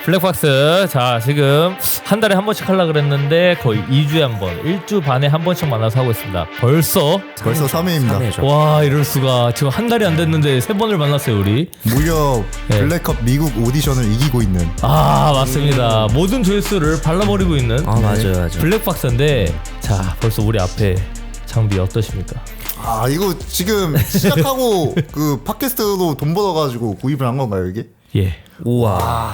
블랙박스. 자, 지금 한 달에 한 번씩 하려고 그랬는데 거의 2주에 한 번, 1주 반에 한 번씩 만나서 하고 있습니다. 벌써 3회입니다. 와, 이럴 수가. 지금 한 달이 안 됐는데 3번을 만났어요, 우리. 무려 네. 블랙컵 미국 오디션을 이기고 있는. 아, 맞습니다. 모든 조회수를 발라버리고 있는 맞아요. 블랙박스인데, 자, 벌써 우리 앞에 장비 어떠십니까? 아, 이거 지금 시작하고 그 팟캐스트로 돈 벌어가지고 구입을 한 건가요, 이게? 예. 우와.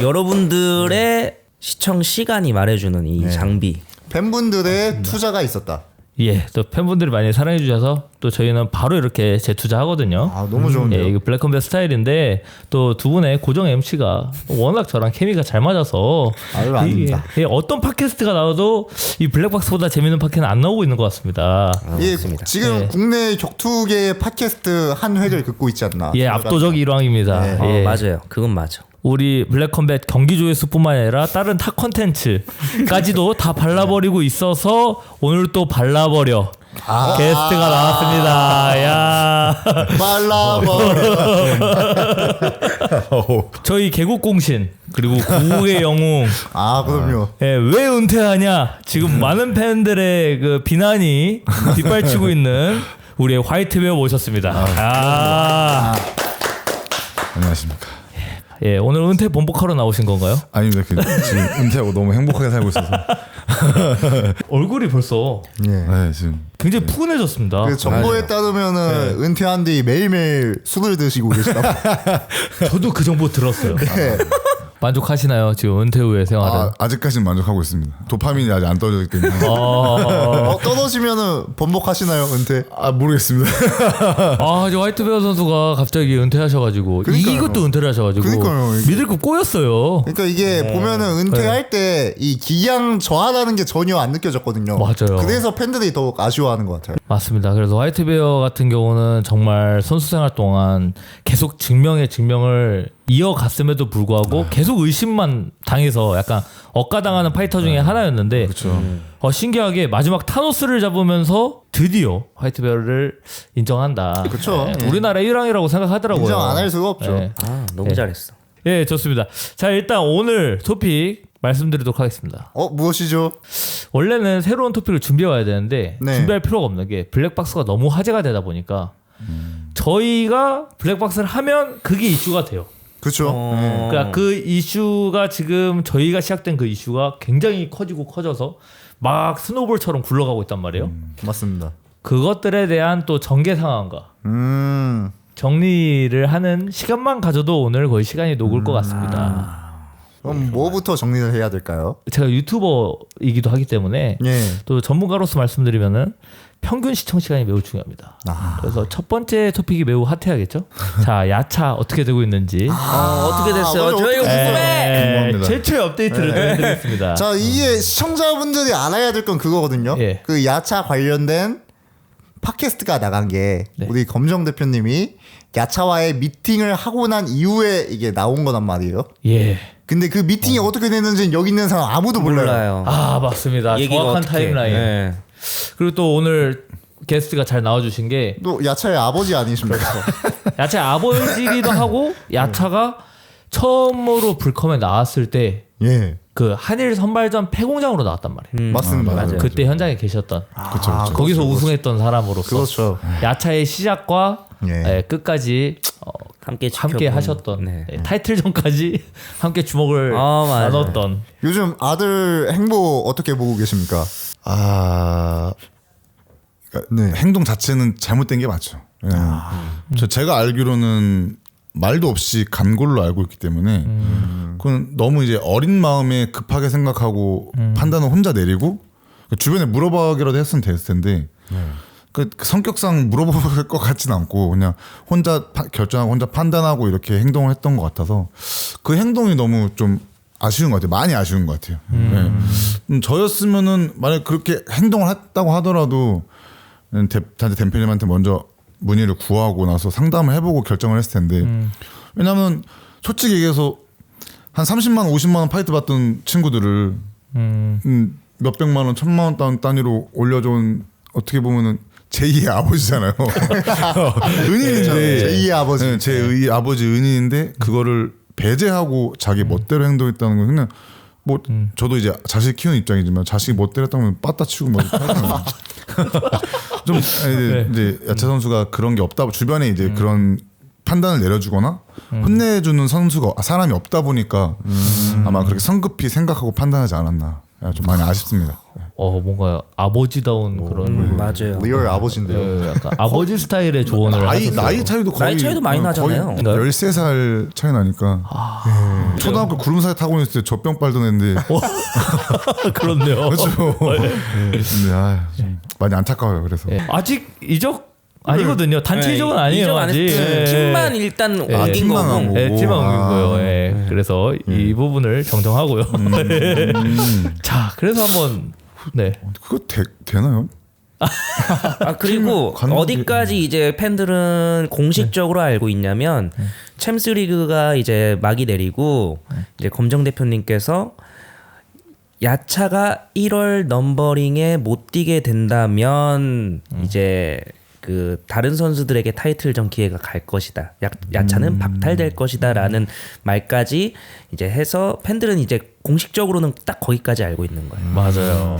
여러분들의 시청 시간이 말해주는 이 장비. 팬분들의 투자가 있었다. 예, 또 팬분들이 많이 사랑해 주셔서 또 저희는 바로 이렇게 재투자하거든요. 아, 너무 좋은데요. 예, 이거 블랙컴뱃 스타일인데 또 두 분의 고정 MC가 워낙 저랑 케미가 잘 맞아서 아유, 아닙니다. 어떤 팟캐스트가 나와도 이 블랙박스보다 재밌는 팟캐스트는 안 나오고 있는 것 같습니다. 예, 맞습니다. 지금 네. 국내 격투계 팟캐스트 한 획을 긋고 있지 않나. 예, 압도적 일왕입니다. 네. 예. 맞아요. 그건 맞아. 우리 블랙컴뱃 경기 조회수뿐만 아니라 다른 타 콘텐츠까지도 다 발라버리고 있어서 오늘 또 발라버려 게스트가 나왔습니다. 야, 발라버려. 저희 개국공신 그리고 구국의 영웅. 아, 그럼요. 예, 왜 은퇴하냐? 지금 많은 팬들의 그 비난이 뒷발치고 있는 우리의 화이트베어 모셨습니다. 안녕하십니까. 예, 오늘 은퇴 번복하러 나오신 건가요? 아닙니다. 지금 은퇴하고 너무 행복하게 살고 있어서. 얼굴이 벌써 예. 네, 지금 굉장히 푸근해졌습니다. 그 정보에 따르면은 은퇴한 뒤 매일매일 술을 드시고 계시다고. 저도 그 정보 들었어요. 네. 만족하시나요? 지금 은퇴 후의 생활은? 아직까지는 만족하고 있습니다. 도파민이 아직 안 떨어졌기 때문에. 떨어지면은 번복하시나요, 은퇴? 모르겠습니다. 저 화이트베어 선수가 갑자기 은퇴하셔가지고 그러니까요. 이것도 은퇴를 하셔가지고 그러니까요, 이게. 믿을 거 꼬였어요. 그러니까 이게 보면은 은퇴할 때 이 기량 저하라는 게 전혀 안 느껴졌거든요. 맞아요. 그래서 팬들이 더욱 아쉬워하는 것 같아요. 맞습니다. 그래서 화이트베어 같은 경우는 정말 선수 생활 동안 계속 증명을 이어갔음에도 불구하고 계속 의심만 당해서 약간 억가당하는 파이터 중에 하나였는데 그렇죠. 신기하게 마지막 타노스를 잡으면서 드디어 화이트베어를 인정한다. 그쵸. 네, 우리나라 1왕이라고 생각하더라고요. 인정 안 할 수가 없죠. 네. 너무 잘했어. 예, 좋습니다. 자, 일단 오늘 토픽 말씀드리도록 하겠습니다. 무엇이죠? 원래는 새로운 토픽을 준비해 와야 되는데 네. 준비할 필요가 없는 게 블랙박스가 너무 화제가 되다 보니까 저희가 블랙박스를 하면 그게 이슈가 돼요. 그렇죠. 그러니까 그 이슈가 지금 저희가 시작된 그 이슈가 굉장히 커져서 막 스노볼처럼 굴러가고 있단 말이에요. 맞습니다. 그것들에 대한 또 전개 상황과 정리를 하는 시간만 가져도 오늘 거의 시간이 녹을 것 같습니다. 그럼 뭐부터 정리를 해야 될까요? 제가 유튜버이기도 하기 때문에 예. 또 전문가로서 말씀드리면은 평균 시청 시간이 매우 중요합니다. 그래서 첫 번째 토픽이 매우 핫해야겠죠. 자, 야차 어떻게 되고 있는지 어떻게 됐어요? 맞아, 저희가 어떻게 궁금해. 궁금합니다. 최초의 업데이트를 좀 해드리겠습니다. 자, 이게 시청자분들이 알아야 될 건 그거거든요. 예. 그 야차 관련된 팟캐스트가 나간 게 네. 우리 검정 대표님이 야차와의 미팅을 하고 난 이후에 이게 나온 거란 말이에요. 예. 근데 그 미팅이 어떻게 됐는지는 여기 있는 사람 아무도 몰라요. 아, 맞습니다. 얘기가 정확한 어떻게. 타임라인. 네. 그리고 또 오늘 게스트가 잘 나와주신 게 또 야차의 아버지 아니십니까? 야차 아버지기도 하고 야차가 처음으로 불컴에 나왔을 때 예. 그 한일 선발전 폐공장으로 나왔단 말이에요. 맞습니다. 맞아요. 그때 현장에 계셨던 그렇죠. 거기서 우승했던 사람으로서 그렇죠. 야차의 시작과 예. 끝까지 함께 함께 지켜본- 하셨던 네. 타이틀전까지 함께 주목을 맞아요. 나눴던 요즘 아들 행보 어떻게 보고 계십니까? 그러니까 네. 행동 자체는 잘못된 게 맞죠. 예. 제가 알기로는 말도 없이 간 걸로 알고 있기 때문에 그건 너무 이제 어린 마음에 급하게 생각하고 판단을 혼자 내리고 주변에 물어보기라도 했으면 됐을 텐데 그 성격상 물어볼 것 같지는 않고 그냥 혼자 결정하고 혼자 판단하고 이렇게 행동을 했던 것 같아서 그 행동이 너무 좀 아쉬운 것 같아요. 많이 아쉬운 것 같아요. 네. 저였으면은 만약 그렇게 행동을 했다고 하더라도 대표님한테 먼저 문의를 구하고 나서 상담을 해보고 결정을 했을 텐데 왜냐하면 솔직히 얘기해서 한 30만 원, 50만 원 파이트 받던 친구들을 몇백만 원, 1000만 원 단위로 올려준 어떻게 보면은 제2의 아버지잖아요. 은인인데 제2의 아버지. 네, 제2의 아버지 은인인데 그거를 배제하고 자기 멋대로 행동했다는 건 그냥 뭐 저도 이제 자식 키우는 입장이지만 자식이 멋대로 했다면 빠따 치고 뭐 좀 이제 야차 선수가 그런 게 없다 주변에 이제 그런 판단을 내려주거나 혼내주는 선수가 사람이 없다 보니까 아마 그렇게 성급히 생각하고 판단하지 않았나 좀 많이 아쉽습니다. 뭔가 아버지다운 그런 맞아요. 리얼 아버지인데요. 약간 아버지 스타일의 조언을 하셨어요. 나이 차이도 거의 나이 차이도 많이 나잖아요. 13살 차이 나니까 초등학교 구름사에 타고 있을 때 젖병 빨던 애인데 그렇네요. 그렇죠. 근데 좀 많이 안타까워요. 그래서 예. 아직 이적 아니거든요. 단체 이적은 아니에요. 이적 안 아직. 했어요. 팀만 일단 옮긴 팀만 거고. 하고. 네, 팀만 옮긴 거예요. 예. 그래서 이 부분을 정정하고요. 자, 그래서 한번 네. 그거 되나요? 그리고 갔는데. 어디까지 이제 팬들은 공식적으로 알고 있냐면 챔스리그가 이제 막이 내리고 이제 검정 대표님께서 야차가 1월 넘버링에 못 뛰게 된다면 이제 그 다른 선수들에게 타이틀전 기회가 갈 것이다. 야차는 박탈될 것이다라는 말까지 이제 해서 팬들은 이제 공식적으로는 딱 거기까지 알고 있는 거예요. 맞아요.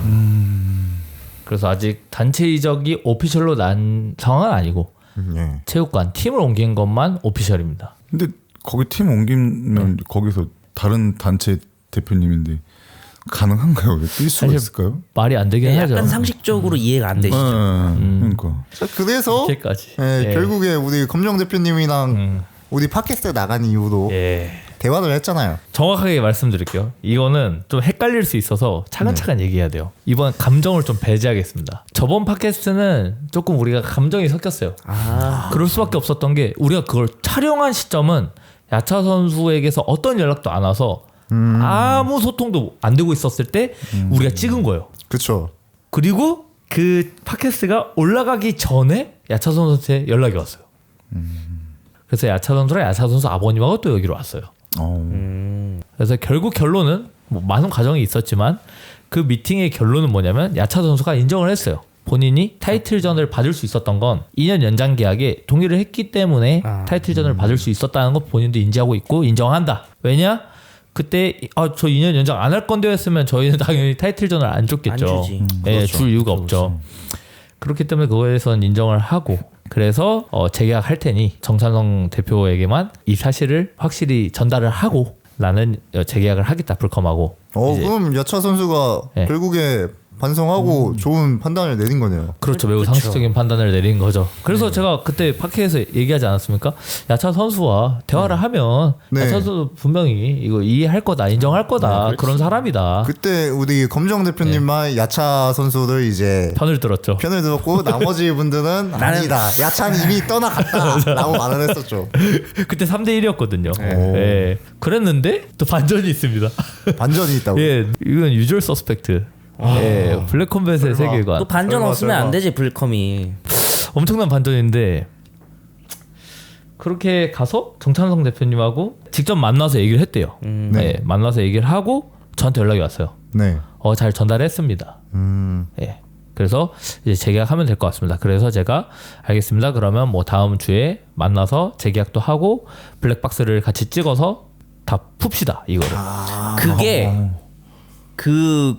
그래서 아직 단체 이적이 오피셜로 난 상황은 아니고 예. 체육관 팀을 옮긴 것만 오피셜입니다. 근데 거기 팀 옮기면 거기서 다른 단체 대표님인데 가능한가요? 뛸 수가 사실 있을까요? 말이 안 되긴 하죠. 약간 상식적으로 이해가 안 되시죠. 그러니까 자, 그래서 이렇게까지. 예, 예. 결국에 우리 검정 대표님이랑 우리 팟캐스트 나간 이후로 예. 대화를 했잖아요. 정확하게 말씀드릴게요. 이거는 좀 헷갈릴 수 있어서 차근차근 얘기해야 돼요. 이번 감정을 좀 배제하겠습니다. 저번 팟캐스트는 조금 우리가 감정이 섞였어요. 그럴 수밖에 없었던 게 우리가 그걸 촬영한 시점은 야차 선수에게서 어떤 연락도 안 와서 아무 소통도 안 되고 있었을 때 우리가 찍은 거예요. 그렇죠. 그리고 그 팟캐스트가 올라가기 전에 야차 선수한테 연락이 왔어요. 그래서 야차 선수랑 야차 선수 아버님하고 또 여기로 왔어요. 그래서 결국 결론은 뭐 많은 과정이 있었지만 그 미팅의 결론은 뭐냐면 야차 선수가 인정을 했어요. 본인이 타이틀전을 받을 수 있었던 건 2년 연장 계약에 동의를 했기 때문에 타이틀전을 받을 수 있었다는 것 본인도 인지하고 있고 인정한다. 왜냐? 그때 저 2년 연장 안 할 건데 했으면 저희는 당연히 타이틀전을 안 줬겠죠. 안 주지. 네, 줄 이유가 없죠. 그렇기 때문에 그거에 대해서는 인정을 하고 그래서 재계약할 테니 정찬성 대표에게만 이 사실을 확실히 전달을 하고 나는 재계약을 하겠다 불컴하고 이제 그럼 야차 선수가 네. 결국에 반성하고 좋은 판단을 내린 거네요. 그렇죠. 매우 상식적인 판단을 내린 거죠. 그래서 제가 그때 팟캐에서 얘기하지 않았습니까? 야차 선수와 대화를 하면 네. 야차 선수 분명히 이거 이해할 거다, 인정할 거다 그런 사람이다. 그때 우리 검정 대표님만 야차 선수를 이제 편을 들었죠. 편을 들었고 나머지 분들은 아니다. 야차는 이미 떠나갔다라고 말을 했었죠. 그때 3대 1이었거든요. 예. 그랬는데 또 반전이 있습니다. 반전이 있다고. 예, 이건 유주얼 서스펙트. 예, 블랙컴뱃의 세계관. 또 반전 설마, 없으면 설마. 안 되지 불컴이. 엄청난 반전인데 그렇게 가서 정찬성 대표님하고 직접 만나서 얘기를 했대요. 네, 만나서 얘기를 하고 저한테 연락이 왔어요. 네. 잘 전달했습니다. 예. 그래서 이제 재계약하면 될 것 같습니다. 그래서 제가 알겠습니다. 그러면 뭐 다음 주에 만나서 재계약도 하고 블랙박스를 같이 찍어서 다 풉시다 이거를. 그게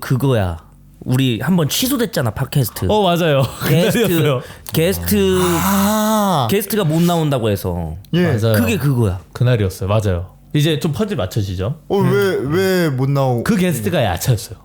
그거야. 우리 한번 취소됐잖아 팟캐스트. 맞아요. 그날이었어요. 게스트가 못 나온다고 해서. 예. 맞아요. 그게 그거야. 그날이었어요. 맞아요. 이제 좀 퍼즐 맞춰지죠. 왜 못 나오고? 그 게스트가 야차였어요.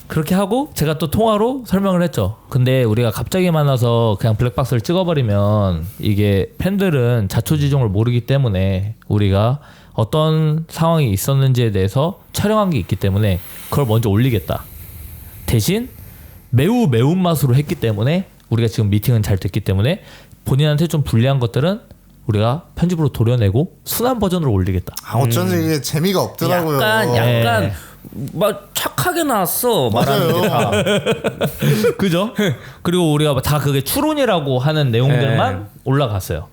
그렇게 하고 제가 또 통화로 설명을 했죠. 근데 우리가 갑자기 만나서 그냥 블랙박스를 찍어버리면 이게 팬들은 자초지종을 모르기 때문에 우리가 어떤 상황이 있었는지에 대해서 촬영한 게 있기 때문에 그걸 먼저 올리겠다. 대신 매우 매운맛으로 했기 때문에 우리가 지금 미팅은 잘 됐기 때문에 본인한테 좀 불리한 것들은 우리가 편집으로 도려내고 순한 버전으로 올리겠다. 어쩐지 이게 재미가 없더라고요. 약간 막 착하게 나왔어. 말하는 게 다. 그죠? 그리고 우리가 다 그게 추론이라고 하는 내용들만 올라갔어요.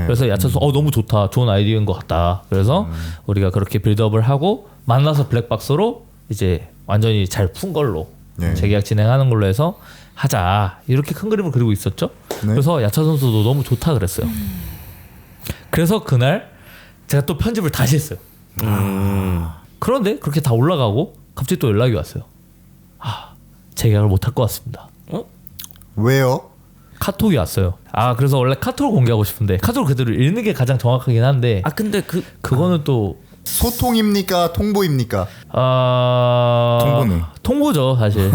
그래서 야차서 너무 좋다, 좋은 아이디어인 것 같다. 그래서 우리가 그렇게 빌드업을 하고 만나서 블랙박스로 이제 완전히 잘 푼 걸로 재계약 진행하는 걸로 해서 하자 이렇게 큰 그림을 그리고 있었죠. 그래서 야차 선수도 너무 좋다 그랬어요. 그래서 그날 제가 또 편집을 다시 했어요. 그런데 그렇게 다 올라가고 갑자기 또 연락이 왔어요. 재계약을 못할 것 같습니다. 왜요? 카톡이 왔어요. 그래서 원래 카톡을 공개하고 싶은데 카톡을 그대로 읽는 게 가장 정확하긴 한데 근데 그거는 또 소통입니까? 통보입니까? 통보는? 통보죠 사실.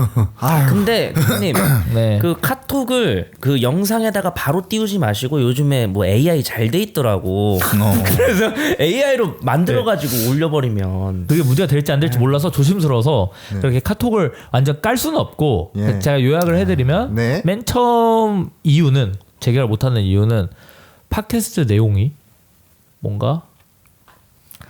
근데 형님 네. 그 카톡을 그 영상에다가 바로 띄우지 마시고 요즘에 뭐 AI 잘 돼 있더라고. 그래서 AI로 만들어 가지고 올려버리면 그게 문제가 될지 안 될지 몰라서 조심스러워서 그렇게 카톡을 완전 깔 수는 없고 예. 제가 요약을 해드리면 네. 맨 처음 이유는 재결을 못하는 이유는 팟캐스트 내용이 뭔가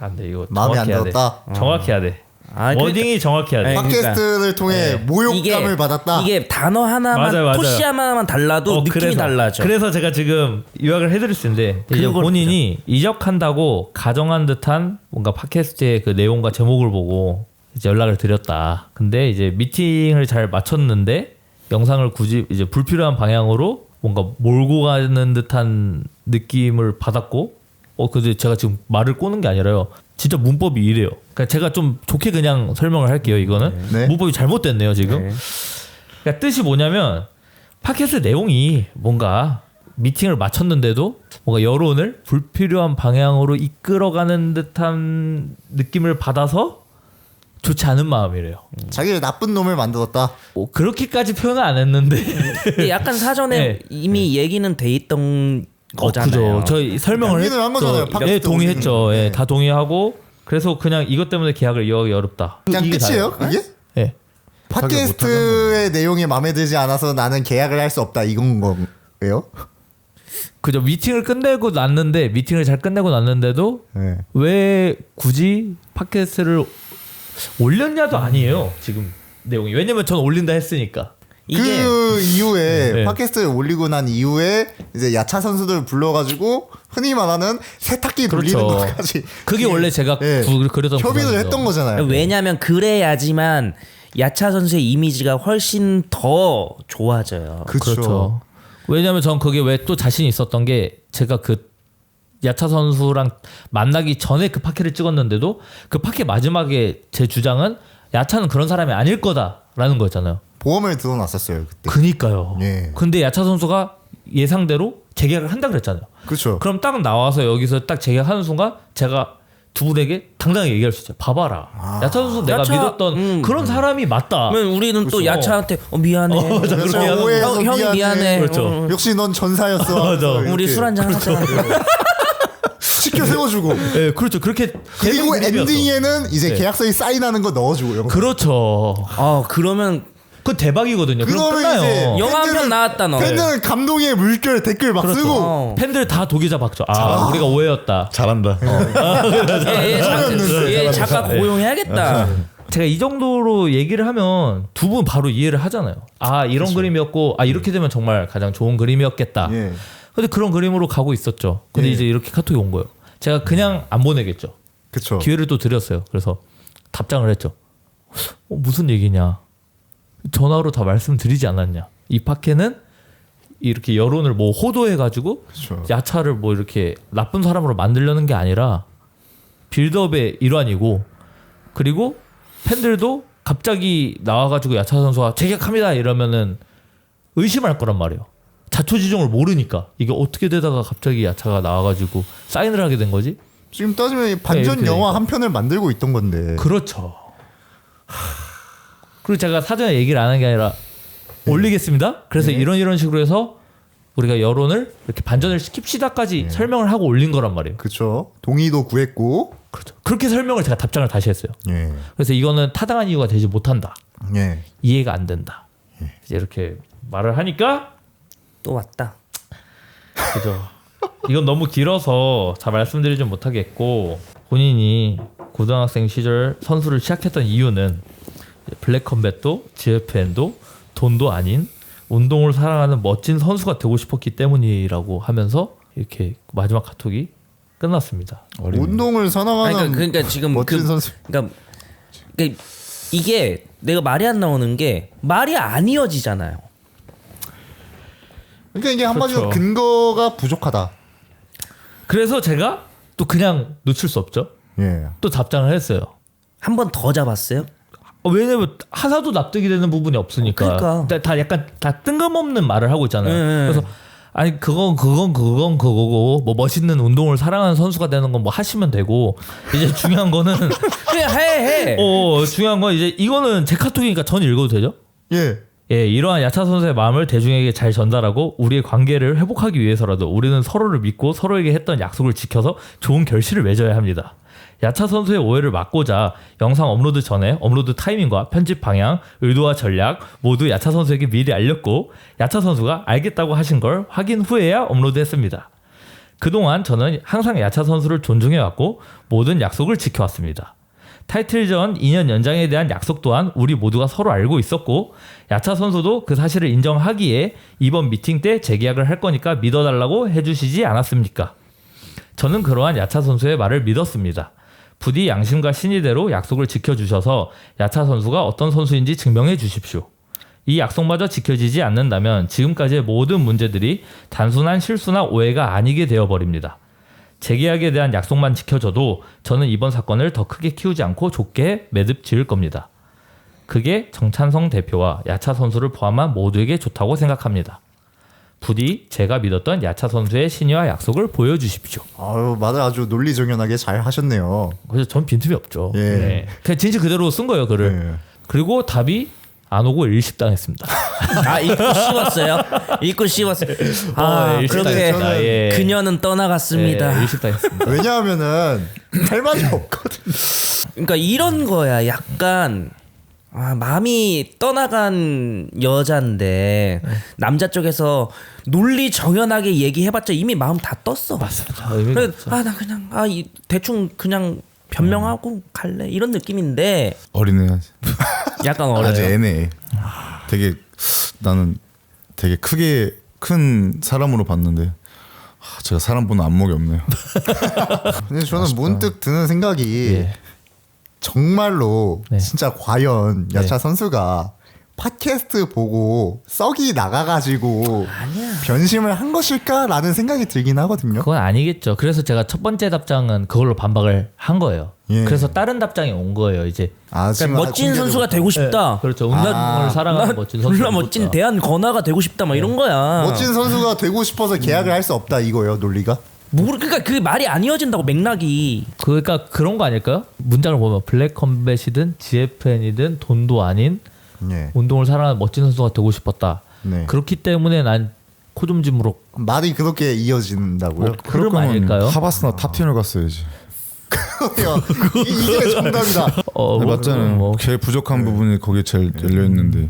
안 돼 이거 마음에 안 정확히 해야 돼. 들었다. 정확히 해야 돼. 그러니까- 워딩이 정확해야 돼. 아니, 팟캐스트를 통해 모욕감을 받았다. 이게 단어 하나만 맞아요. 토시 하나만 달라도 느낌이 그래서, 달라져. 그래서 제가 지금 요약을 해드릴 수 있는데 이제 그걸 본인이 이적한다고 가정한 듯한 뭔가 팟캐스트의 그 내용과 제목을 보고 이제 연락을 드렸다. 근데 이제 미팅을 잘 마쳤는데 영상을 굳이 이제 불필요한 방향으로 뭔가 몰고 가는 듯한 느낌을 받았고 근데 제가 지금 말을 꼬는 게 아니라요. 진짜 문법이 이래요. 그러니까 제가 좀 좋게 그냥 설명을 할게요. 이거는 네. 문법이 잘못됐네요 지금. 네. 그러니까 뜻이 뭐냐면 팟캐스트 내용이 뭔가 미팅을 마쳤는데도 뭔가 여론을 불필요한 방향으로 이끌어가는 듯한 느낌을 받아서 좋지 않은 마음이래요. 자기를 나쁜 놈을 만들었다. 그렇게까지 표현은 안 했는데. 근데 약간 사전에 네. 이미 얘기는 돼 있던 거잖아요. 그죠. 저희 설명을 양민을 한 거잖아요. 네, 팟캐스트 동의했죠. 올리는. 예, 네. 다 동의하고 그래서 그냥 이것 때문에 계약을 이어가기 어렵다. 그냥 이게 끝이에요? 다예요. 그게? 예. 팟캐스트의 내용이 마음에 들지 않아서 나는 계약을 할 수 없다 이건 거예요? 그죠. 미팅을 끝내고 났는데 미팅을 잘 끝내고 났는데도 네. 왜 굳이 팟캐스트를 올렸냐도 아니에요. 지금 내용이. 왜냐면 전 올린다 했으니까. 이게 그 이후에 네. 팟캐스트를 올리고 난 이후에 이제 야차 선수들 불러가지고 흔히 말하는 세탁기 돌리는 그렇죠. 것까지 그게 원래 제가 네. 그렸던 협의를 구상이죠. 했던 거잖아요. 왜냐면 그래야지만 야차 선수의 이미지가 훨씬 더 좋아져요. 그렇죠. 왜냐면 전 그게 왜 또 자신 있었던 게 제가 그 야차 선수랑 만나기 전에 그 파케를 찍었는데도 그 파케 마지막에 제 주장은 야차는 그런 사람이 아닐 거다라는 거였잖아요. 보험을 들어놨었어요 그때. 그니까요. 예. 근데 야차 선수가 예상대로 재계약을 한다 그랬잖아요. 그렇죠. 그럼 딱 나와서 여기서 딱 재계약하는 순간 제가 두 분에게 당당하게 얘기할 수 있죠. 봐봐라. 야차 선수 내가 야차, 믿었던 그런 사람이 맞다. 그러면 우리는 또 그렇죠. 야차한테 미안해. 그렇죠. 미안해. 오해해서 형이 미안해. 그렇죠. 역시 넌 전사였어. 맞아. 이렇게 우리 술 한잔 하자. 시켜 세워주고. 네, 그렇죠. 그렇게 그리고 되는 그림이었어. 엔딩에는 이제 네. 계약서에 사인하는 거 넣어주고. 영상. 그렇죠. 그러면 그건 대박이거든요. 그럼 그러면 끝나요. 이제 영화 한 편 팬들은- 나왔다 너. 팬들은 감동의 물결 댓글 막 그렇죠. 쓰고. 팬들 다 독일자 박죠. 우리가 오해였다. 잘한다. 얘 작가 고용해야겠다. 제가 이 정도로 얘기를 하면 두 분 바로 이해를 하잖아요. 이런 그림이었고, 이렇게 되면 정말 가장 좋은 그림이었겠다. 예. 근데 그런 그림으로 가고 있었죠. 근데 예. 이제 이렇게 카톡이 온 거예요. 제가 그냥 안 보내겠죠. 그렇죠. 기회를 또 드렸어요. 그래서 답장을 했죠. 무슨 얘기냐? 전화로 다 말씀드리지 않았냐? 이 파케는 이렇게 여론을 뭐 호도해가지고 그렇죠. 야차를 뭐 이렇게 나쁜 사람으로 만들려는 게 아니라 빌드업의 일환이고, 그리고 팬들도 갑자기 나와가지고 야차 선수가 재계약합니다 이러면은 의심할 거란 말이에요. 자초지종을 모르니까 이게 어떻게 되다가 갑자기 야차가 나와가지고 사인을 하게 된 거지? 지금 따지면 반전 이렇게 영화 되니까. 한 편을 만들고 있던 건데. 그렇죠. 그리고 제가 사전에 얘기를 안 한 게 아니라 올리겠습니다. 그래서 이런 식으로 해서 우리가 여론을 이렇게 반전을 시킵시다까지 설명을 하고 올린 거란 말이에요. 그렇죠. 동의도 구했고. 그렇죠. 그렇게 설명을 제가 답장을 다시 했어요. 예. 그래서 이거는 타당한 이유가 되지 못한다. 예. 이해가 안 된다. 이제 이렇게 말을 하니까 또 왔다. 그죠. 이건 너무 길어서 다 말씀드리지 못하겠고, 본인이 고등학생 시절 선수를 시작했던 이유는 블랙컴뱃도 GFN도 돈도 아닌 운동을 사랑하는 멋진 선수가 되고 싶었기 때문이라고 하면서 이렇게 마지막 카톡이 끝났습니다. 운동을 사랑하는 그러니까 지금 멋진 선수. 그러니까 이게 내가 말이 안 나오는 게 말이 안 이어지잖아요. 그러니까 이게 한마디로 그렇죠. 근거가 부족하다. 그래서 제가 또 그냥 놓칠 수 없죠. 예. 또 답장을 했어요. 한 번 더 잡았어요? 왜냐면 하나도 납득이 되는 부분이 없으니까. 그러니까. 다 약간 다 뜬금없는 말을 하고 있잖아요. 네. 그래서 아니 그건 그거고 뭐 멋있는 운동을 사랑하는 선수가 되는 건 뭐 하시면 되고 이제 중요한 거는 그냥 해. 중요한 건 이제 이거는 제 카톡이니까 전 읽어도 되죠? 예. 예, 이러한 야차 선수의 마음을 대중에게 잘 전달하고 우리의 관계를 회복하기 위해서라도 우리는 서로를 믿고 서로에게 했던 약속을 지켜서 좋은 결실을 맺어야 합니다. 야차 선수의 오해를 막고자 영상 업로드 전에 업로드 타이밍과 편집 방향, 의도와 전략 모두 야차 선수에게 미리 알렸고 야차 선수가 알겠다고 하신 걸 확인 후에야 업로드했습니다. 그동안 저는 항상 야차 선수를 존중해왔고 모든 약속을 지켜왔습니다. 타이틀전 2년 연장에 대한 약속 또한 우리 모두가 서로 알고 있었고 야차 선수도 그 사실을 인정하기에 이번 미팅 때 재계약을 할 거니까 믿어달라고 해주시지 않았습니까? 저는 그러한 야차 선수의 말을 믿었습니다. 부디 양심과 신의대로 약속을 지켜주셔서 야차 선수가 어떤 선수인지 증명해 주십시오. 이 약속마저 지켜지지 않는다면 지금까지의 모든 문제들이 단순한 실수나 오해가 아니게 되어버립니다. 재계약에 대한 약속만 지켜져도 저는 이번 사건을 더 크게 키우지 않고 좁게 매듭 지을 겁니다. 그게 정찬성 대표와 야차 선수를 포함한 모두에게 좋다고 생각합니다. 부디 제가 믿었던 야차 선수의 신의와 약속을 보여주십시오. 아유, 말을 아주 논리정연하게 잘 하셨네요. 그래서 전 빈틈이 없죠. 예. 네. 그냥 진실 그대로 쓴 거예요, 글을. 예. 그리고 답이 안 오고 일식당했습니다. 읽고 씌웠어요. 읽고 씌웠어요. 그렇게 저는 예. 그녀는 떠나갔습니다. 예, 일식당했습니다. 왜냐하면은 할 말이 없거든. 그러니까 이런 거야. 약간 마음이 떠나간 여잔데 남자 쪽에서 논리 정연하게 얘기해봤자 이미 마음 다 떴어. 맞습니다. 나 그냥 대충 그냥 변명하고 갈래 이런 느낌인데 어린애 약간 어려요. 아직 애네. 되게 나는 되게 크게 큰 사람으로 봤는데 제가 사람 보는 안목이 없네요. 근데 저는 문득 드는 생각이 예. 정말로 네. 진짜 과연 야차 네. 선수가 팟캐스트 보고 썩이 나가가지고 변심을 한 것일까라는 생각이 들긴 하거든요. 그건 아니겠죠. 그래서 제가 첫 번째 답장은 그걸로 반박을 한 거예요. 예. 그래서 다른 답장이 온 거예요. 이제 지금 멋진 공개도 선수가 못하고. 되고 싶다. 그렇죠. 운동을 사랑하는 멋진 선수. 졸라 멋진 대한 건화가 되고 싶다. 막 이런 거야. 멋진 선수가 되고 싶어서 계약을 할 수 없다 이거예요, 논리가. 그러니까 그 말이 안 이어진다고 맥락이. 그러니까 그런 거 아닐까요? 문장을 보면 블랙 컴뱃이든 GFN이든 돈도 아닌 예. 운동을 사랑하는 멋진 선수가 되고 싶었다. 네. 그렇기 때문에 난 코좀짐으로 말이 그렇게 이어진다고요? 그럴 거 아닐까요? 하바스나 탑10을 갔어야지. 이게 정답이다. 네, 맞잖아요. 뭐. 제일 부족한 부분이 거기에 제일 열려 있는데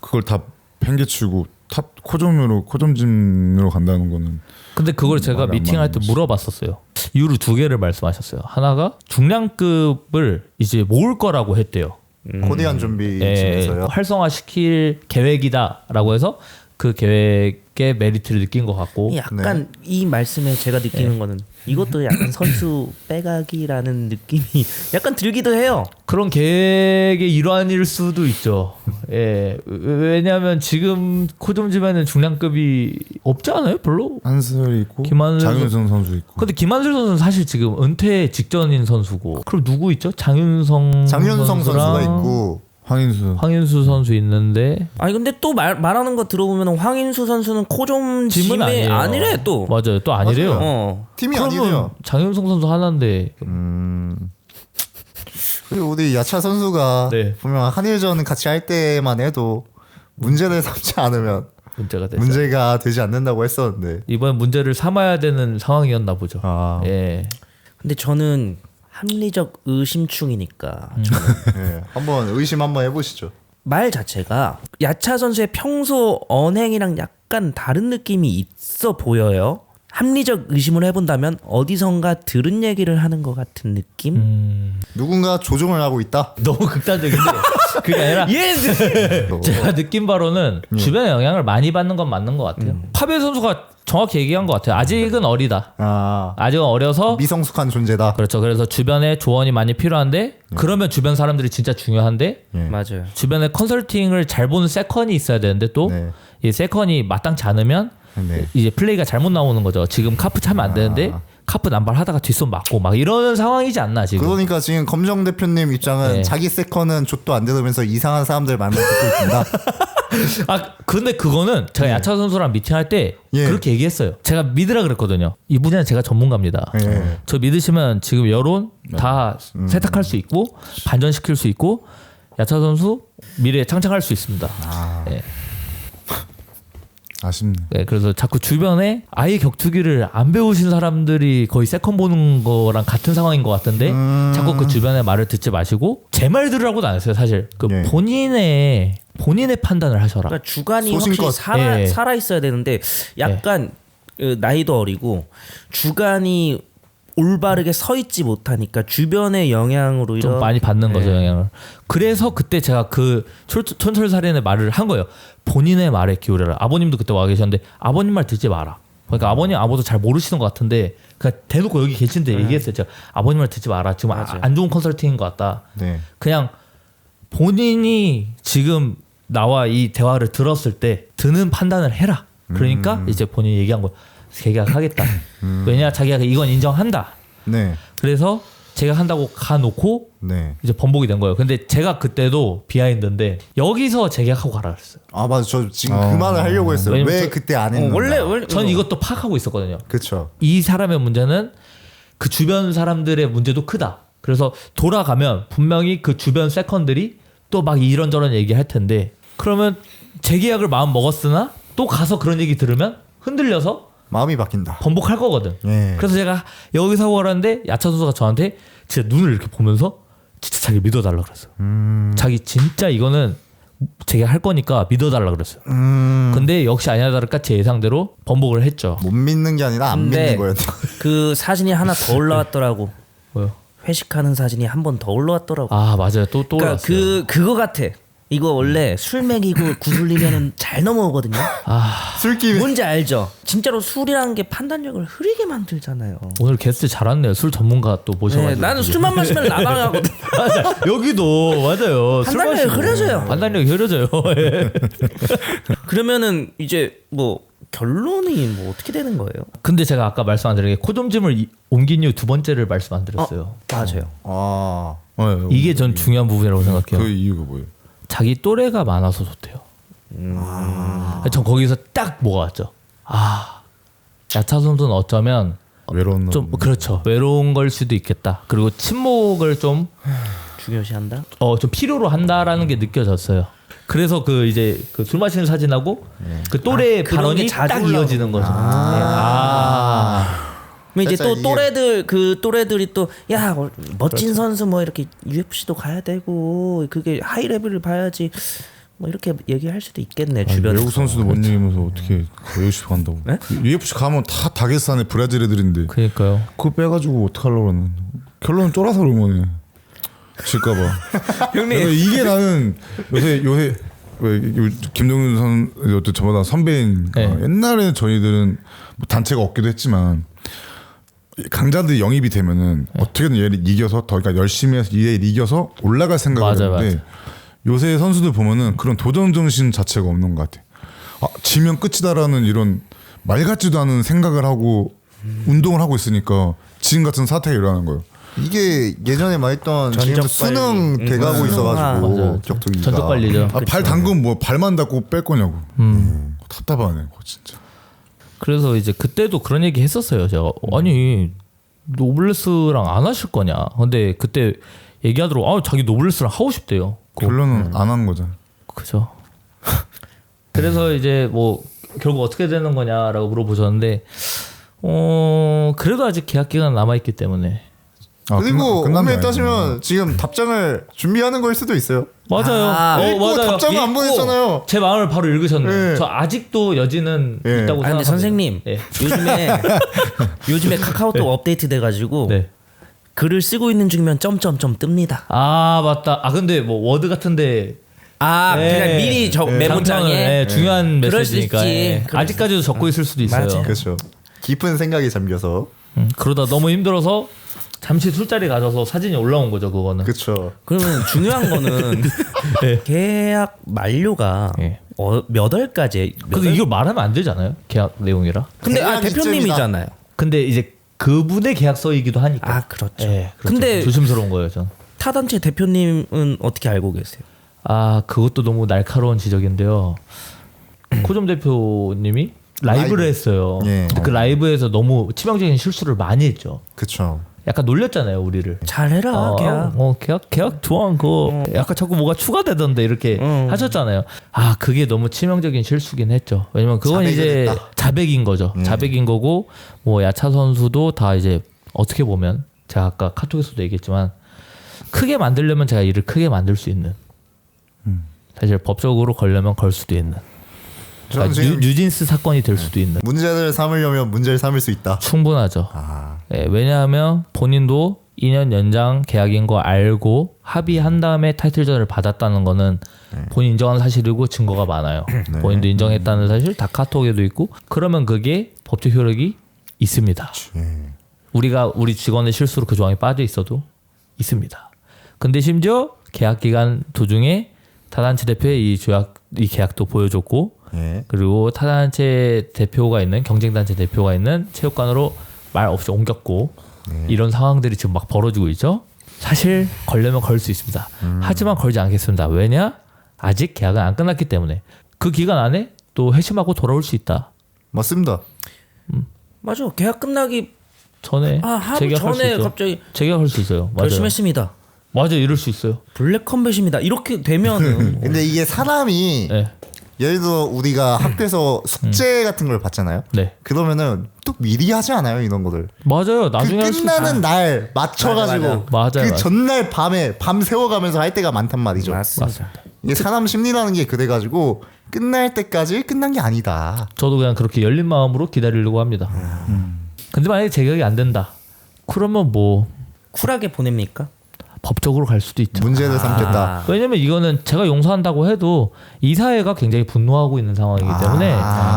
그걸 다 팽개치고 탑 코점으로 간다는 거는. 근데 그걸 제가 말이 안 미팅할 때 맞는 거지. 물어봤었어요. 이유로 두 개를 말씀하셨어요. 하나가 중량급을 이제 모을 거라고 했대요. 코디안 좀비 예, 중에서요. 활성화시킬 계획이다라고 해서 그 계획의 메리트를 느낀 것 같고 약간 이 말씀에 제가 느끼는 거는 이것도 약간 선수 빼가기라는 느낌이 약간 들기도 해요. 그런 계획의 일환일 수도 있죠. 예, 왜냐하면 지금 코좀짐에는 중량급이 없지 않아요, 별로. 한슬이 있고 김한슬 장윤성 선수 있고. 근데 김한슬 선수는 사실 지금 은퇴 직전인 선수고. 그럼 누구 있죠? 장윤성 선수가 있고 황인수 선수 있는데 아니 근데 또 말하는 거 들어보면 황인수 선수는 코좀 짐은 아니에요. 아니래 또. 맞아요, 또 아니래요. 팀이 그러면 아니래요. 장윤성 선수 하나인데 그리고 우리 야차 선수가 네. 보면 한일전 같이 할 때만 해도 문제를 삼지 않으면 문제가 됐죠. 문제가 되지 않는다고 했었는데. 이번 문제를 삼아야 되는 상황이었나 보죠. 예. 근데 저는 합리적 의심충이니까 예, 한번 의심 한번 해보시죠. 말 자체가 야차 선수의 평소 언행이랑 약간 다른 느낌이 있어 보여요. 합리적 의심을 해본다면 어디선가 들은 얘기를 하는 것 같은 느낌? 누군가 조종을 하고 있다. 너무 극단적인데 그게 아니라 제가 느낀 바로는 주변의 영향을 많이 받는 건 맞는 것 같아요. 파벨 선수가 정확히 얘기한 것 같아요. 아직은 어리다. 아직은 어려서 미성숙한 존재다. 그렇죠. 그래서 주변에 조언이 많이 필요한데 그러면 주변 사람들이 진짜 중요한데 맞아요. 주변에 컨설팅을 잘 보는 세컨이 있어야 되는데 또 이 세컨이 마땅치 않으면 네. 이제 플레이가 잘못 나오는 거죠. 지금 카프 차면 안 되는데 카프 남발하다가 뒷손 맞고 막 이러는 상황이지 않나 지금. 그러니까 지금 검정 대표님 입장은 네. 자기 세컨은 족도 안 되면서 이상한 사람들 말만 듣고 있습니다. 아 근데 그거는 제가 야차 선수랑 미팅할 때 예. 그렇게 얘기했어요. 제가 믿으라 그랬거든요. 이 분야는 제가 전문가입니다. 예. 저 믿으시면 지금 여론 다 세탁할 수 있고 반전시킬 수 있고 야차 선수 미래에 창창할 수 있습니다. 네. 아쉽네. 네, 그래서 자꾸 주변에 아예 격투기를 안 배우신 사람들이 거의 세컨 보는 거랑 같은 상황인 것 같은데 자꾸 그 주변의 말을 듣지 마시고 제 말 들으라고도 안 했어요. 사실 그 예. 본인의 판단을 하셔라. 그러니까 주관이 소신껏. 확실히 예. 살아 있어야 되는데 약간 나이도 어리고 주관이 올바르게 서 있지 못하니까 주변의 영향으로 좀 이런 많이 받는 거죠 영향을. 그래서 그때 제가 그 촌철살인의 말을 한 거예요. 본인의 말에 기울여라. 아버님도 그때 와 계셨는데 아버님 말 듣지 마라. 그러니까 아버님 아무도 잘 모르시는 것 같은데 그냥 대놓고 여기 계신데 얘기했어요. 제가 아버님 말 듣지 마라. 지금 안 좋은 컨설팅인 것 같다. 네. 그냥 본인이 지금 나와 이 대화를 들었을 때 드는 판단을 해라. 그러니까 이제 본인이 얘기한 거 재계약하겠다. 왜냐 자기가 이건 인정한다. 네. 그래서 제가 한다고 가놓고 네. 이제 번복이 된 거예요. 근데 제가 그때도 비하인드인데 여기서 재계약하고 가라 그랬어요. 아 맞아. 저 지금 그 말을 하려고 했어요. 왜냐면 왜 저- 그때 안 했는가? 원래 전 이것도 파악하고 있었거든요. 그렇죠. 이 사람의 문제는 그 주변 사람들의 문제도 크다. 그래서 돌아가면 분명히 그 주변 세컨들이 또 막 이런저런 얘기할 텐데 그러면 재계약을 마음 먹었으나 또 가서 그런 얘기 들으면 흔들려서 마음이 바뀐다. 번복할 거거든. 예. 그래서 제가 여기서 하고 가라는데 야차 선수가 저한테 진짜 눈을 이렇게 보면서 진짜 자기 믿어달라 그랬어요. 자기 진짜 이거는 재계할 거니까 믿어달라 그랬어요. 근데 역시 아니나 다를까 제 예상대로 번복을 했죠. 못 믿는 게 아니라 안 근데 믿는 거였다. 그 사진이 하나 더 올라왔더라고. 뭐요? 회식하는 사진이 한 번 더 올라왔더라고. 아 맞아요. 또 그러니까 올랐어요. 그거 같아. 이거 원래 술 먹이고 구슬리면은 잘 넘어오거든요. 술김. 뭔지 알죠? 진짜로 술이라는 게 판단력을 흐리게 만들잖아요. 오늘 게스트 잘 왔네요. 술 전문가 또 모셔가지고. 네, 나는 술만 마시면 나방하거든. 맞아. 여기도 맞아요. 술 판단력이 마시고. 흐려져요. 판단력이 흐려져요. 예. 그러면은 이제 뭐 결론이 뭐 어떻게 되는 거예요? 근데 제가 아까 말씀 안 드린 게 코좀짐을 옮긴 이후 두 번째를 말씀 안 드렸어요. 맞아요. 아. 이게 전 중요한 부분이라고 생각해요. 그 이유가 뭐예요? 자기 또래가 많아서 좋대요. 전 거기서 딱 뭐가 왔죠. 아 야차 선수는 어쩌면 외로운 좀 그렇죠. 외로운 걸 수도 있겠다. 그리고 침묵을 좀 중요시한다. 좀 필요로 한다라는 게 느껴졌어요. 그래서 그 이제 그 술 마시는 사진하고 그 또래 그런 발언이 게 자주 딱 올라오는 이어지는 거죠. 그럼 이제 살짝 또 이게- 또래들 그 또래들이 또 야 멋진 선수 뭐 이렇게 UFC도 가야 되고 그게 하이 레벨을 봐야지 뭐 이렇게 얘기할 수도 있겠네 아니, 주변에. 외국 선수도 못 이기면서 어떻게 UFC 간다고? 네? UFC 가면 다 다게스탄의 브라질 애들인데 그러니까요. 그거 빼가지고 어떻게 하려고 그러는? 결론은 쫄아서 그런 거네. 질까봐. 형님 이게 나는 요새 왜 김동윤 선 저보다 선배인 네. 옛날에 저희들은 뭐 단체가 없기도 했지만 강자들이 영입이 되면은 어떻게든 얘를 이겨서 더 그러니까 열심히 해서 얘를 이겨서 올라갈 생각을 맞아, 하는데 요새 선수들 보면은 그런 도전 정신 자체가 없는 것 같아. 아, 지면 끝이다라는 이런 말 같지도 않은 생각을 하고 운동을 하고 있으니까 지금 같은 사태가 일어나는 거예요. 이게 예전에 말했던 지금 전적 수능 관리. 돼가고 수능화. 있어가지고 맞아요. 격투기가 전적 관리죠. 아, 발 담그면 뭐 발만 닿고 뺄 거냐고. 답답하네, 그거 진짜. 그래서 이제 그때도 그런 얘기 했었어요. 제가 아니 노블레스랑 안 하실 거냐. 근데 그때 얘기하더라고. 자기 노블레스랑 하고 싶대요. 결론은 안 한 거잖아. 그죠. 그래서 이제 뭐 결국 어떻게 되는 거냐라고 물어보셨는데 그래도 아직 계약 기간 남아 있기 때문에 그리고 끝난 게 오늘 아니구나. 따지면 지금 답장을 준비하는 걸 수도 있어요. 맞아요. 읽고 답장을 안 보냈잖아요. 제 마음을 바로 읽으셨네요. 네. 저 아직도 여지는 네. 있다고 아 근데 생각합니다. 선생님 네. 요즘에 카카오톡 업데이트 돼가지고 네. 글을 쓰고 있는 중이면 점점점 뜹니다. 아 맞다. 근데 뭐 워드 같은데 아 네. 그냥 미리 메모장에 장면을, 중요한 그럴 수 메시지니까 있지. 예. 그럴 아직까지도 적고 있을 수도 있어요. 맞아요. 그렇죠. 깊은 생각이 잠겨서. 그러다 너무 힘들어서 잠시 술자리 가져서 사진이 올라온 거죠. 그거는. 그렇죠. 그러면 중요한 거는 네. 계약 만료가 예. 몇 월까지? 근데 이걸 말하면 안 되잖아요. 계약 내용이라. 근데 계약 대표님이잖아요. 근데 이제 그분의 계약서이기도 하니까. 아 그렇죠. 예, 그렇죠. 근데 조심스러운 거예요, 전. 타단체 대표님은 어떻게 알고 계세요? 아, 그것도 너무 날카로운 지적인데요. 코좀 대표님이 라이브를 했어요. 예. 근데 그 라이브에서 너무 치명적인 실수를 많이 했죠. 그쵸. 약간 놀렸잖아요, 우리를. 잘해라 계약. 계약 조항 그거 약간 자꾸 뭐가 추가되던데 이렇게 하셨잖아요. 아, 그게 너무 치명적인 실수긴 했죠. 왜냐면 그건 자백을 이제 했다. 자백인 거죠. 자백인 거고 뭐 야차 선수도 다 이제 어떻게 보면 제가 아까 카톡에서도 얘기했지만 크게 만들려면 제가 일을 크게 만들 수 있는 사실 법적으로 걸려면 걸 수도 있는 저는 그러니까 지금 뉴진스 사건이 될 수도 있는 문제를 삼으려면 문제를 삼을 수 있다. 충분하죠. 아, 예, 왜냐하면 본인도 2년 연장 계약인 거 알고 합의한 다음에 타이틀전을 받았다는 거는 본인 인정한 사실이고 증거가 많아요. 본인도 인정했다는 사실 다 카톡에도 있고 그러면 그게 법적 효력이 있습니다. 우리 직원의 실수로 그 조항이 빠져 있어도 있습니다. 근데 심지어 계약 기간 도중에 타단체 대표의 이 계약도 보여줬고 예. 그리고 타단체 대표가 있는 경쟁단체 대표가 있는 체육관으로 말 없이 옮겼고 이런 상황들이 지금 막 벌어지고 있죠. 사실 걸려면 걸 수 있습니다. 하지만 걸지 않겠습니다. 왜냐? 아직 계약은 안 끝났기 때문에 그 기간 안에 또 회심하고 돌아올 수 있다. 맞습니다. 맞아. 계약 끝나기 전에 하루 재계약할 수 전에 있죠. 갑자기 재계약할 수 있어요. 맞아요. 결심했습니다. 맞아, 이럴 수 있어요. 블랙 컴뱃입니다. 이렇게 되면은 근데 이게 사람이 네, 예를 들어 우리가 학교에서 숙제 같은 걸 받잖아요. 네, 그러면은 또 미리 하지 않아요 이런 거를. 맞아요. 그 나중에 할 수 끝나는 날 맞춰가지고 맞아요. 그 맞아요. 전날 밤에 밤 새워가면서 할 때가 많단 말이죠. 맞습니다. 이게 사람 심리라는 게 그래가지고 끝날 때까지 끝난 게 아니다. 저도 그냥 그렇게 열린 마음으로 기다리려고 합니다. 근데 만약에 재계약이 안 된다. 그러면 뭐 쿨하게 보냅니까? 법적으로 갈 수도 있죠. 문제를 삼겠다. 왜냐면 이거는 제가 용서한다고 해도 이 사회가 굉장히 분노하고 있는 상황이기 때문에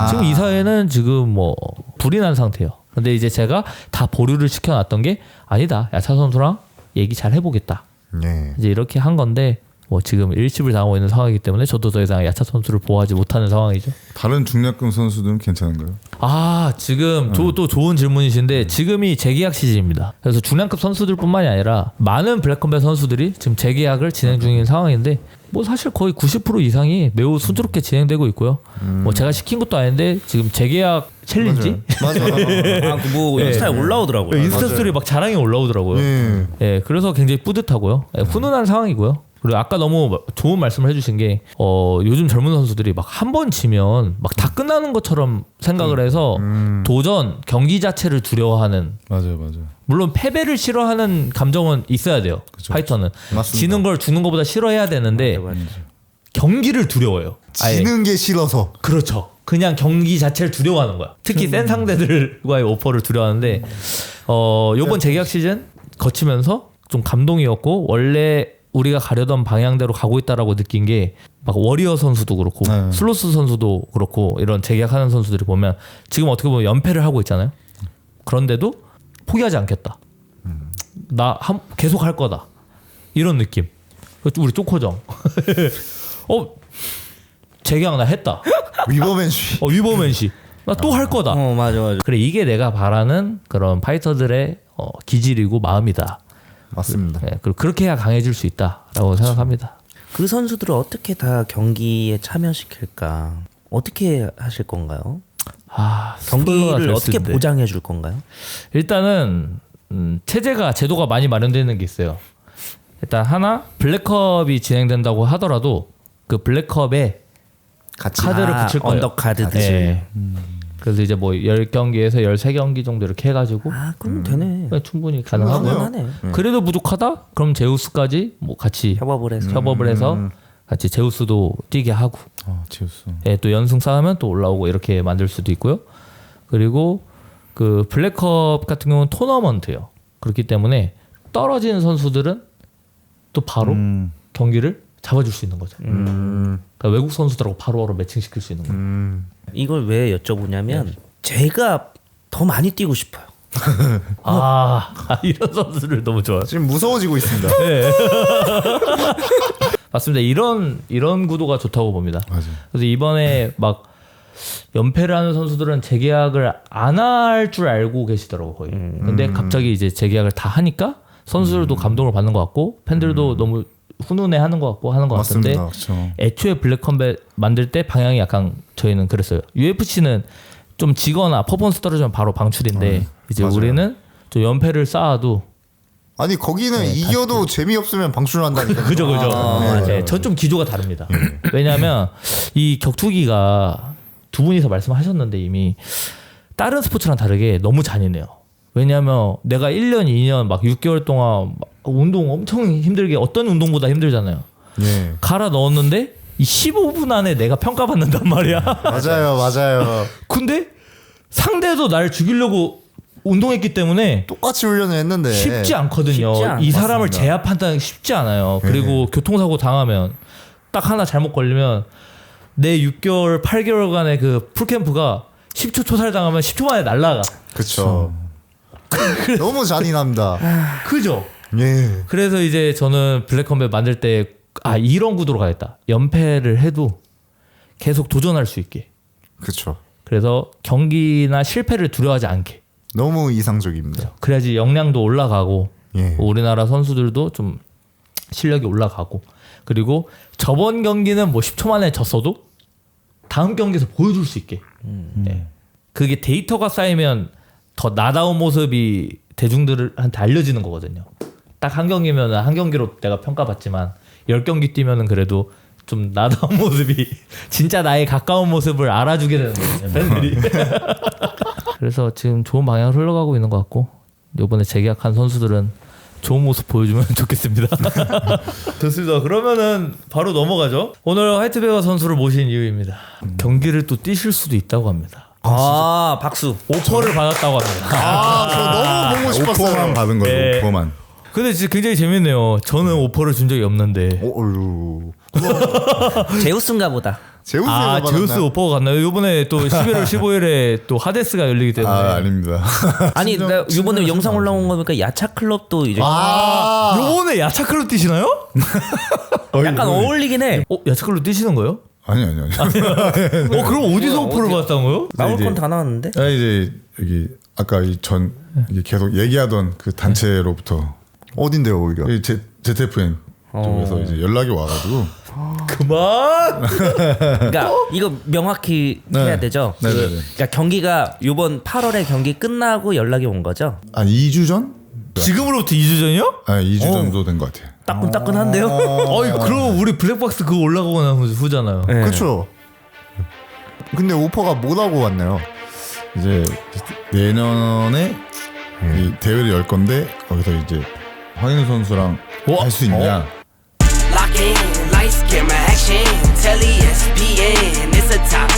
지금 이 사회는 지금 뭐 불이 난 상태예요. 근데 이제 제가 다 보류를 시켜놨던 게 아니다. 야차 선수랑 얘기 잘 해보겠다. 예. 이제 이렇게 한 건데 뭐 지금 일십을 당하고 있는 상황이기 때문에 저도 더 이상 야차 선수를 보호하지 못하는 상황이죠. 다른 중량급 선수들은 괜찮은가요? 아, 지금 또 좋은 질문이신데 지금이 재계약 시즌입니다. 그래서 중량급 선수들뿐만이 아니라 많은 블랙컴뱃 선수들이 지금 재계약을 진행 중인 상황인데 뭐 사실 거의 90% 이상이 매우 순조롭게 진행되고 있고요. 뭐 제가 시킨 것도 아닌데 지금 재계약 챌린지 맞아. 뭐 인스타에 올라오더라고요. 인스타 스토리 막 자랑이 올라오더라고요. 예. 예, 그래서 굉장히 뿌듯하고요. 예, 훈훈한 상황이고요. 그리고 아까 너무 좋은 말씀을 해주신 게 요즘 젊은 선수들이 막 한 번 지면 막 다 끝나는 것처럼 생각을 해서 도전 경기 자체를 두려워하는 맞아요. 물론 패배를 싫어하는 감정은 있어야 돼요. 파이터는 맞습니다. 지는 걸 주는 것보다 싫어해야 되는데 경기를 두려워요. 아예. 지는 게 싫어서. 그렇죠. 그냥 경기 자체를 두려워하는 거야. 특히 센 상대들과의 오퍼를 두려워하는데 요번 재계약 시즌 거치면서 좀 감동이었고 원래 우리가 가려던 방향대로 가고 있다라고 느낀 게 막 워리어 선수도 그렇고 슬로스 선수도 그렇고 이런 재계약하는 선수들이 보면 지금 어떻게 보면 연패를 하고 있잖아요. 그런데도 포기하지 않겠다. 계속 할 거다. 이런 느낌. 우리 쪼코정. 재계약 나 했다. 위버맨쉬. 위버맨시. 나 또 할 거다. 맞아. 그래 이게 내가 바라는 그런 파이터들의 기질이고 마음이다. 맞습니다. 네, 그리고 그렇게 해야 강해질 수 있다라고 생각합니다. 그 선수들을 어떻게 다 경기에 참여시킬까? 어떻게 하실 건가요? 스포일러가 경기를 어떻게 됐을 때. 보장해 줄 건가요? 일단은 제도가 많이 마련되는 게 있어요. 일단 하나 블랙컵이 진행된다고 하더라도 그 블랙컵에 같이 카드를 붙일 거예요. 언더카드듯이. 네. 그래서 이제 뭐 10경기에서 13경기 정도 이렇게 해가지고 그럼 되네. 충분히 가능하고요. 가능하네. 그래도 부족하다? 그럼 제우스까지 뭐 같이 협업을 해서 같이 제우스도 뛰게 하고 지우스. 예, 또 연승 쌓으면 또 올라오고 이렇게 만들 수도 있고요. 그리고 그 블랙컵 같은 경우는 토너먼트예요. 그렇기 때문에 떨어지는 선수들은 또 바로 경기를 잡아줄 수 있는 거죠. 그러니까 외국 선수들하고 바로 매칭시킬 수 있는 거예요. 이걸 왜 여쭤보냐면 제가 더 많이 뛰고 싶어요. 이런 선수를 너무 좋아요. 지금 무서워지고 있습니다. 맞습니다. 이런 구도가 좋다고 봅니다. 맞아요. 그래서 이번에 막 연패를 하는 선수들은 재계약을 안 할 줄 알고 계시더라고 거의. 근데 갑자기 이제 재계약을 다 하니까 선수들도 감동을 받는 것 같고 팬들도 너무 훈훈해하는 것 같고 하는 것 같은데 맞습니다. 그렇죠. 애초에 블랙컴뱃 만들 때 방향이 약간 저희는 그랬어요. UFC는 좀 지거나 퍼포먼스 떨어지면 바로 방출인데 이제 맞아요. 우리는 좀 연패를 쌓아도 아니 거기는 이겨도 재미없으면 방출한다니까. 그죠. 네. 전 좀 기조가 다릅니다. 왜냐하면 이 격투기가 두 분이서 말씀하셨는데 이미 다른 스포츠랑 다르게 너무 잔인해요. 왜냐하면 내가 1년, 2년 막 6개월 동안 막 운동 엄청 힘들게 어떤 운동보다 힘들잖아요. 예. 갈아 넣었는데 이 15분 안에 내가 평가받는단 말이야. 맞아요. 근데 상대도 날 죽이려고 운동했기 때문에 똑같이 훈련을 했는데 쉽지 않거든요. 쉽지 않- 이 사람을 맞습니다. 제압한다는 게 쉽지 않아요. 그리고 교통사고 당하면 딱 하나 잘못 걸리면 내 6개월, 8개월간의 그 풀캠프가 10초 초살 당하면 10초 만에 날라가. 그쵸. 너무 잔인합니다. 그죠? 예. 그래서 이제 저는 블랙컴뱃 만들 때 이런 구도로 가겠다. 연패를 해도 계속 도전할 수 있게. 그쵸. 그래서 경기나 실패를 두려워하지 않게. 너무 이상적입니다. 그래야지 역량도 올라가고 예. 우리나라 선수들도 좀 실력이 올라가고 그리고 저번 경기는 뭐 10초 만에 졌어도 다음 경기에서 보여줄 수 있게. 예. 그게 데이터가 쌓이면 더 나다운 모습이 대중들한테 알려지는 거거든요. 딱 한 경기면 한 경기로 내가 평가받지만 10경기 뛰면은 그래도 좀 나다운 모습이 진짜 나의 가까운 모습을 알아주게 되는 거거든요. 팬들이. 그래서 지금 좋은 방향으로 흘러가고 있는 것 같고 이번에 재계약한 선수들은 좋은 모습 보여주면 좋겠습니다. 좋습니다. 그러면은 바로 넘어가죠. 오늘 화이트베어 선수를 모신 이유입니다. 경기를 또 뛰실 수도 있다고 합니다. 박수. 오퍼를 받았다고 합니다. 저 너무 보고 싶었어요. 오퍼만 받은 거죠. 네. 오퍼만. 근데 진짜 굉장히 재밌네요. 저는 오퍼를 준 적이 없는데. 어휴. 제우스인가 보다. 제우스가 제우스 오퍼가 갔나요? 이번에 또 11월 15일에 또 하데스가 열리기 때문에. 아닙니다. 아니 나 이번에 영상 올라온 거 보니까 야차 클럽도 이제 요번에 야차클로 뛰시나요? 약간 어울리긴 해. 야차클로 뛰시는 거예요? 아니. 그럼 어디서 오퍼를 받았던 거예요? 나올 이제- 건 다 나왔는데. 이제 여기 아까 이게 계속 얘기하던 그 단체로부터 어딘데요 오히려? 이 ZFN 쪽에서 이제 연락이 와가지고 그만! 그러니까 이거 명확히 네. 해야 되죠. 네, 네, 네. 그러니까 경기가 이번 8월에 경기 끝나고 연락이 온 거죠. 한 2주 전? 지금으로부터 2주 전이요? 2주 정도 된 것 같아요. 따끈따끈한데요. 그럼 우리 블랙박스 그거 올라가고 난 후잖아요. 네. 그쵸. 근데 오퍼가 뭐라고 왔나요? 이제 내년에 이 대회를 열 건데 거기서 이제 황인우 선수랑 할 수 있냐? Lock in, lights, camera, action. Tell ESPN, it's a top